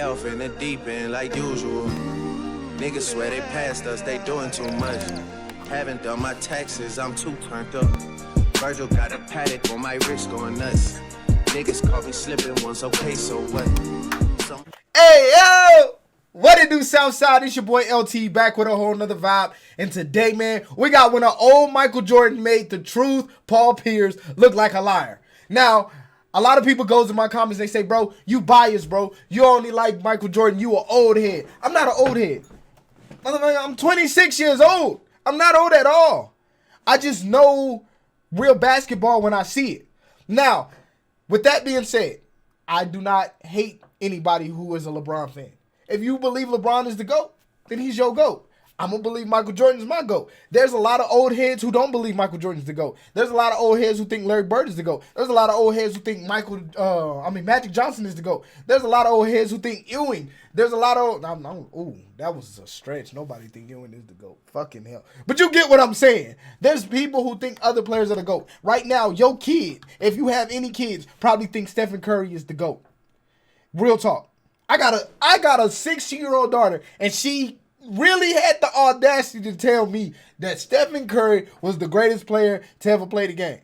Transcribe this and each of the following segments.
Off in the deep end like usual. Niggas swear they passed us, they doing too much. Haven't done my taxes, I'm too turned up. Virgil got a paddock on my wrist going nuts. Niggas caught me slipping once, okay, so what? Hey, yo! What it do, Southside? It's your boy LT back with a whole nother vibe. And today, man, we got when an old Michael Jordan made the truth, Paul Pierce, look like a liar. Now, a lot of people goes in my comments, they say, bro, you biased, bro. You only like Michael Jordan, you an old head. I'm not an old head. I'm 26 years old. I'm not old at all. I just know real basketball when I see it. Now, with that being said, I do not hate anybody who is a LeBron fan. If you believe LeBron is the GOAT, then he's your GOAT. I'm going to believe Michael Jordan is my GOAT. There's a lot of old heads who don't believe Michael Jordan is the GOAT. There's a lot of old heads who think Larry Bird is the GOAT. There's a lot of old heads who think Magic Johnson is the GOAT. There's a lot of old heads who think Ewing. There's a lot of, ooh, that was a stretch. Nobody think Ewing is the GOAT. Fucking hell. But you get what I'm saying. There's people who think other players are the GOAT. Right now, your kid, if you have any kids, probably think Stephen Curry is the GOAT. Real talk. I got a 16-year-old daughter, and she really had the audacity to tell me that Stephen Curry was the greatest player to ever play the game.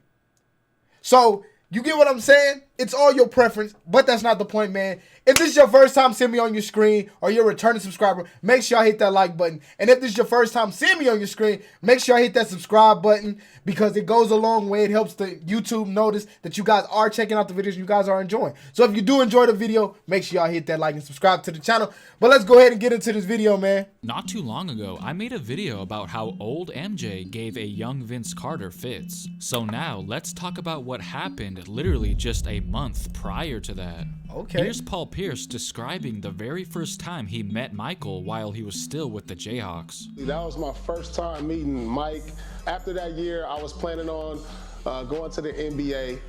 So, you get what I'm saying? It's all your preference, but that's not the point, man. If this is your first time seeing me on your screen or you're a returning subscriber, make sure I hit that like button. And if this is your first time seeing me on your screen, make sure I hit that subscribe button because it goes a long way. It helps the YouTube notice that you guys are checking out the videos you guys are enjoying. So if you do enjoy the video, make sure y'all hit that like and subscribe to the channel. But let's go ahead and get into this video, man. Not too long ago, I made a video about how old MJ gave a young Vince Carter fits. So now, let's talk about what happened literally just a month prior to that. Okay. Here's Paul Pierce describing the very first time he met Michael while he was still with the Jayhawks. That was my first time meeting Mike. After that year, I was planning on going to the NBA.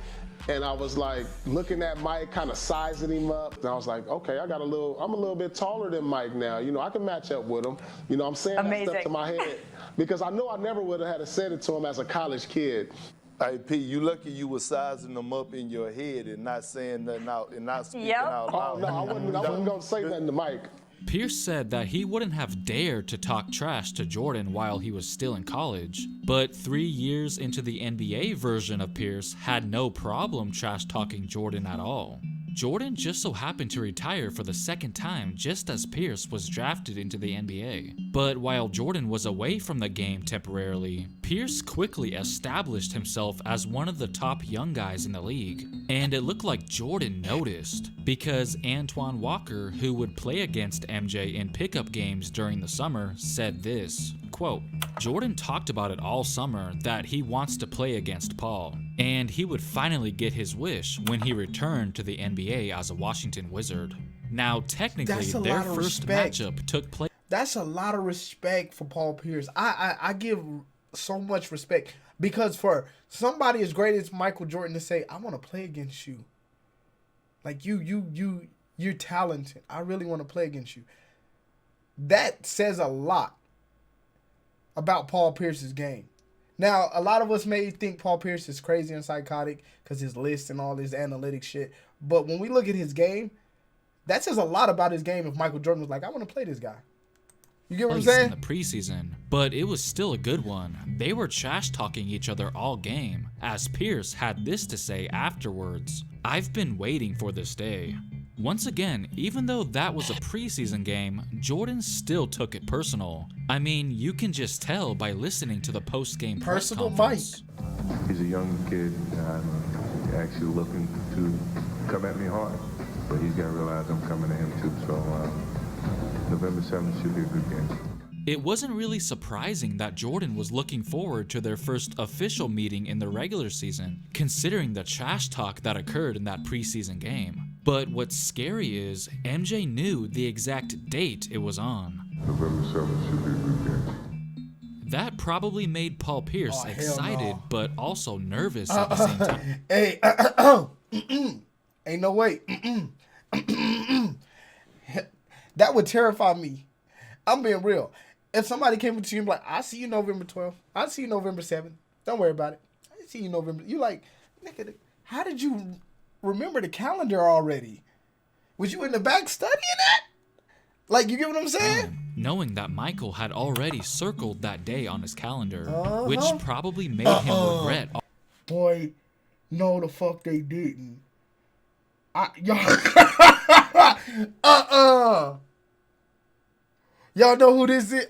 And I was like looking at Mike, kind of sizing him up. And I was like, okay, I'm a little bit taller than Mike now. You know, I can match up with him. You know, I'm saying that stuff to my head because I know I never would have had to say it to him as a college kid. Hey, P, you lucky you were sizing them up in your head and not saying nothing out and not speaking out loud. Oh, no, I wasn't going to say nothing to Mike. Pierce said that he wouldn't have dared to talk trash to Jordan while he was still in college, but 3 years into the NBA version of Pierce had no problem trash talking Jordan at all. Jordan just so happened to retire for the second time just as Pierce was drafted into the NBA. But while Jordan was away from the game temporarily, Pierce quickly established himself as one of the top young guys in the league. And it looked like Jordan noticed, because Antoine Walker, who would play against MJ in pickup games during the summer, said this, quote, Jordan talked about it all summer that he wants to play against Paul, and he would finally get his wish when he returned to the NBA as a Washington Wizard. Now, technically, their first matchup took place. That's a lot of respect for Paul Pierce. I give so much respect because for somebody as great as Michael Jordan to say, I want to play against you. Like you're talented. I really want to play against you. That says a lot about Paul Pierce's game. Now, a lot of us may think Paul Pierce is crazy and psychotic because his lists and all his analytic shit. But when we look at his game, that says a lot about his game if Michael Jordan was like, I want to play this guy. You get what I'm saying? In the preseason, but it was still a good one. They were trash talking each other all game, as Pierce had this to say afterwards. I've been waiting for this day. Once again, even though that was a preseason game, Jordan still took it personal. I mean, you can just tell by listening to the post-game press conference. He's a young kid, actually looking to come at me hard, but he's got to realize I'm coming at him too, so November 7th should be a good game. It wasn't really surprising that Jordan was looking forward to their first official meeting in the regular season, considering the trash talk that occurred in that preseason game. But what's scary is, MJ knew the exact date it was on. November 7th should be a good game. That probably made Paul Pierce excited, but also nervous at the same time. Hey, ain't no way. That would terrify me. I'm being real. If somebody came up to you and be like, I see you November 12th. I see you November 7th. Don't worry about it. I see you November. You like, nigga, how did you remember the calendar already? Was you in the back studying that? Like, you get what I'm saying? Knowing that Michael had already circled that day on his calendar, which probably made him regret. Boy, no, the fuck they didn't. Y'all know who this is?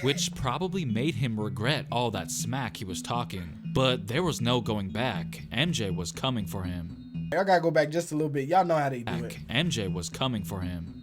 Which probably made him regret all that smack he was talking. But there was no going back. MJ was coming for him. I gotta go back just a little bit. Y'all know how they do it. MJ was coming for him.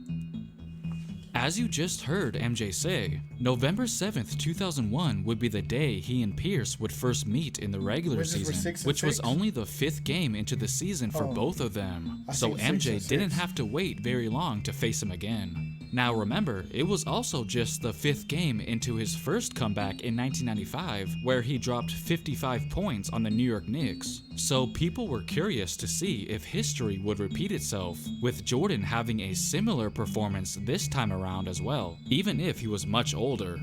As you just heard MJ say, November 7th, 2001 would be the day he and Pierce would first meet in the regular season, which was only the 5th game into the season for both of them. So MJ didn't have to wait very long to face him again. Now remember, it was also just the 5th game into his first comeback in 1995, where he dropped 55 points on the New York Knicks. So people were curious to see if history would repeat itself, with Jordan having a similar performance this time around as well, even if he was much older.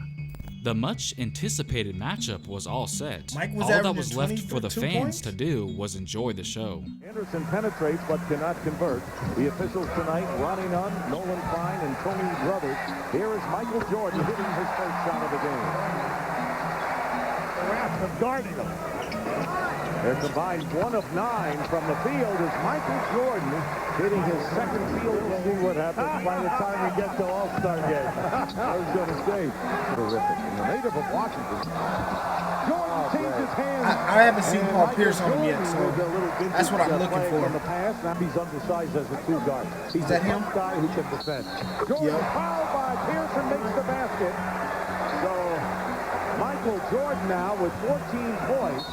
The much anticipated matchup was all set. All that was left for the fans to do was enjoy the show. Anderson penetrates but cannot convert. The officials tonight, Ronnie Nunn, Nolan Fine, and Tony Brothers. Here is Michael Jordan hitting his first shot of the game. The wrath of guarding him. They're combined 1 of 9 from the field is Michael Jordan hitting his second field. We'll see what happens by the time we get to All-Star game. I was going to say, terrific. And the native of Washington, Jordan changes hands. I haven't seen Paul Pierce on him yet, so that's what I'm looking for. In the past, now he's undersized as a 2 guard. He's that him? Guy who can defend. Jordan fouled by Pierce and makes the basket. So Michael Jordan now with 14 points.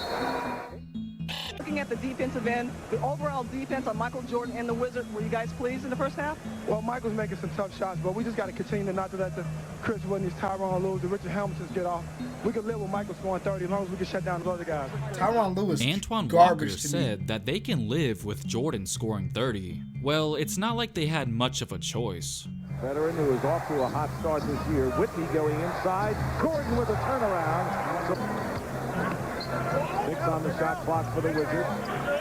Looking at the defensive end, the overall defense on Michael Jordan and the Wizards, were you guys pleased in the first half? Well, Michael's making some tough shots, but we just got to continue not to let the Chris Williams, Tyronn Lewis, the Richard Hamiltons get off. We could live with Michael scoring 30 as long as we can shut down the other guys. Tyronn Lewis, Antoine Walker said that they can live with Jordan scoring 30. Well, it's not like they had much of a choice. Veteran who is off to a hot start this year. Whitney going inside. Gordon with a turnaround. 6 on the shot clock for the Wizards.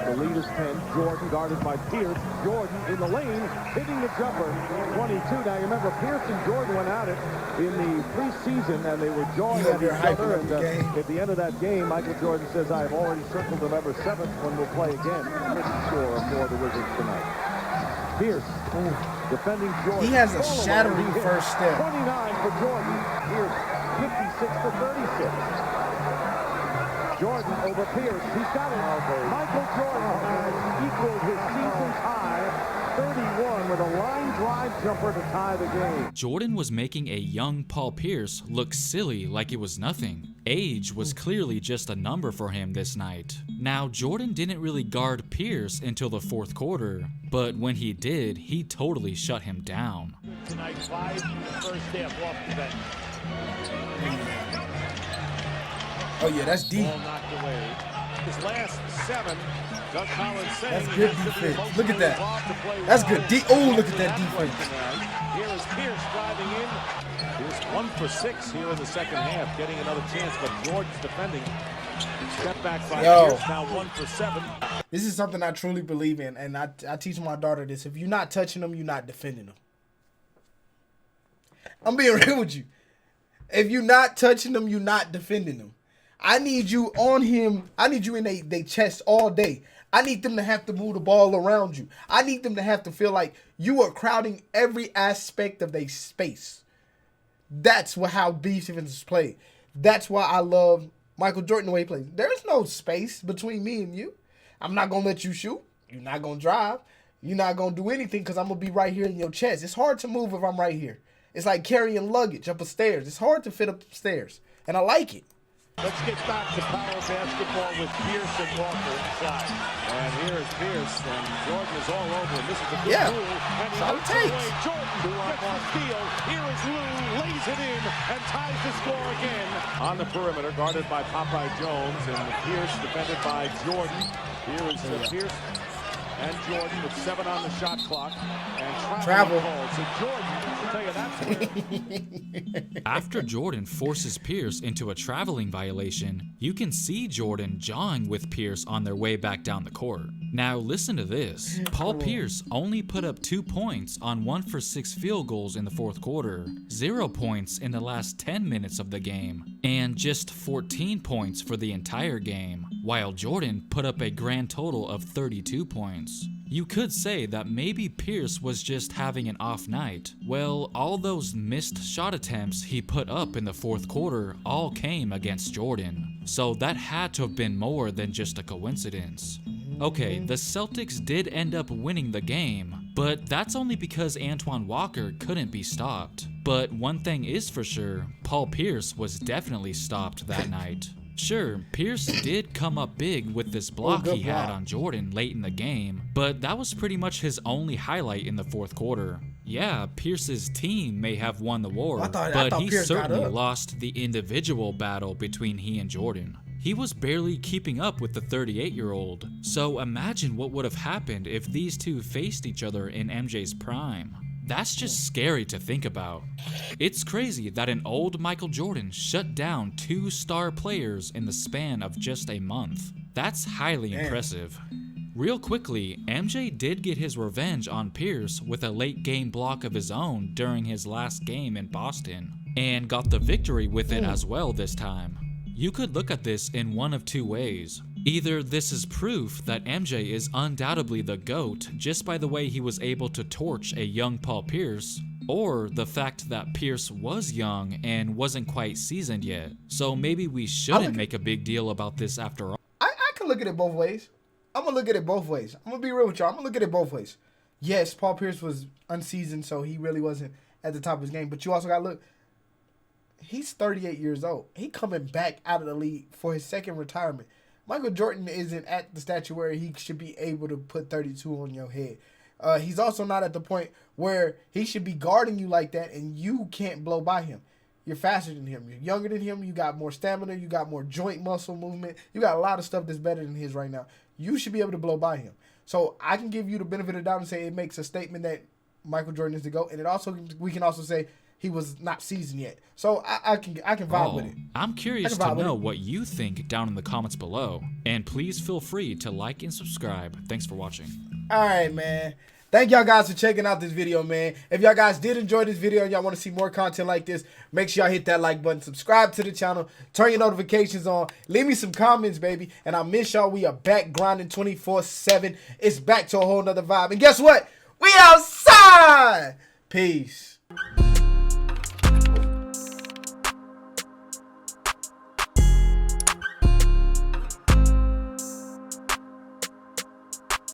The lead is 10. Jordan guarded by Pierce. Jordan in the lane, hitting the jumper. 22. Now, you remember, Pierce and Jordan went at it in the preseason, and they were jawing at each other. And at the end of that game, Michael Jordan says, I've already circled November 7th when we'll play again. Score for the Wizards tonight. Pierce defending Jordan. He has a shattering first step. 29 for Jordan. Pierce 56 to 36. Jordan over Pierce. He's got it. Michael Jordan has equaled his season's high, 31, with a line drive jumper to tie the game. Jordan was making a young Paul Pierce look silly like it was nothing. Age was clearly just a number for him this night. Now, Jordan didn't really guard Pierce until the 4th quarter, but when he did, he totally shut him down. Tonight, 5 in the first half off the bench. Oh yeah, that's deep. Ball knocked away. His last 7. Doug Collins saying that's good defense. Look at that. That's good. Oh, look at that defense. Here is Pierce driving in. Pierce 1 for 6 here in the second half, getting another chance, but Jordan's defending. Step back by Pierce, now 1 for 7. This is something I truly believe in, and I teach my daughter this. If you're not touching them, you're not defending them. I'm being real with you. If you're not touching them, you're not defending them. I need you on him. I need you in their chest all day. I need them to have to move the ball around you. I need them to have to feel like you are crowding every aspect of their space. That's how defenses play. That's why I love Michael Jordan the way he plays. There's no space between me and you. I'm not going to let you shoot. You're not going to drive. You're not going to do anything because I'm going to be right here in your chest. It's hard to move if I'm right here. It's like carrying luggage up the stairs. It's hard to fit up the stairs. And I like it. Let's get back to power basketball with Pierce and Walker inside. And here is Pierce, and Jordan is all over him. This is a good move. And he hooks away. Jordan gets the steal. Here is Lou, lays it in, and ties the score again. On the perimeter, guarded by Popeye Jones, and Pierce defended by Jordan. Here is Pierce and Jordan with 7 on the shot clock. And travel. So Jordan I'll tell you that. After Jordan forces Pierce into a traveling violation, you can see Jordan jawing with Pierce on their way back down the court. Now listen to this. Paul Pierce only put up 2 points on 1 for 6 field goals in the fourth quarter, 0 points in the last 10 minutes of the game, and just 14 points for the entire game, while Jordan put up a grand total of 32 points. You could say that maybe Pierce was just having an off night. Well, all those missed shot attempts he put up in the fourth quarter all came against Jordan. So that had to have been more than just a coincidence. Okay, the Celtics did end up winning the game, but that's only because Antoine Walker couldn't be stopped. But one thing is for sure, Paul Pierce was definitely stopped that night. Sure, Pierce did come up big with this block he had on Jordan late in the game, but that was pretty much his only highlight in the fourth quarter. Yeah, Pierce's team may have won the war, but he certainly lost the individual battle between he and Jordan. He was barely keeping up with the 38-year-old, so imagine what would have happened if these two faced each other in MJ's prime. That's just scary to think about. It's crazy that an old Michael Jordan shut down 2 star players in the span of just a month. That's highly impressive. Real quickly, MJ did get his revenge on Pierce with a late game block of his own during his last game in Boston, and got the victory with it as well this time. You could look at this in one of 2 ways. Either this is proof that MJ is undoubtedly the GOAT just by the way he was able to torch a young Paul Pierce, or the fact that Pierce was young and wasn't quite seasoned yet. So maybe we shouldn't make a big deal about this after all. I can look at it both ways. I'm going to look at it both ways. I'm going to be real with y'all. I'm going to look at it both ways. Yes, Paul Pierce was unseasoned, so he really wasn't at the top of his game. But you also got to look. He's 38 years old. He coming back out of the league for his second retirement. Michael Jordan isn't at the stature where he should be able to put 32 on your head. He's also not at the point where he should be guarding you like that and you can't blow by him. You're faster than him. You're younger than him. You got more stamina. You got more joint muscle movement. You got a lot of stuff that's better than his right now. You should be able to blow by him. So I can give you the benefit of the doubt and say it makes a statement that Michael Jordan is the GOAT. And it also, we can also say he was not seasoned yet. So I can vibe with it. I'm curious to know what you think down in the comments below. And please feel free to like and subscribe. Thanks for watching. All right, man. Thank y'all guys for checking out this video, man. If y'all guys did enjoy this video and y'all want to see more content like this, make sure y'all hit that like button, subscribe to the channel, turn your notifications on, leave me some comments, baby. And I miss y'all. We are back grinding 24/7. It's back to a whole nother vibe. And guess what? We outside. Peace.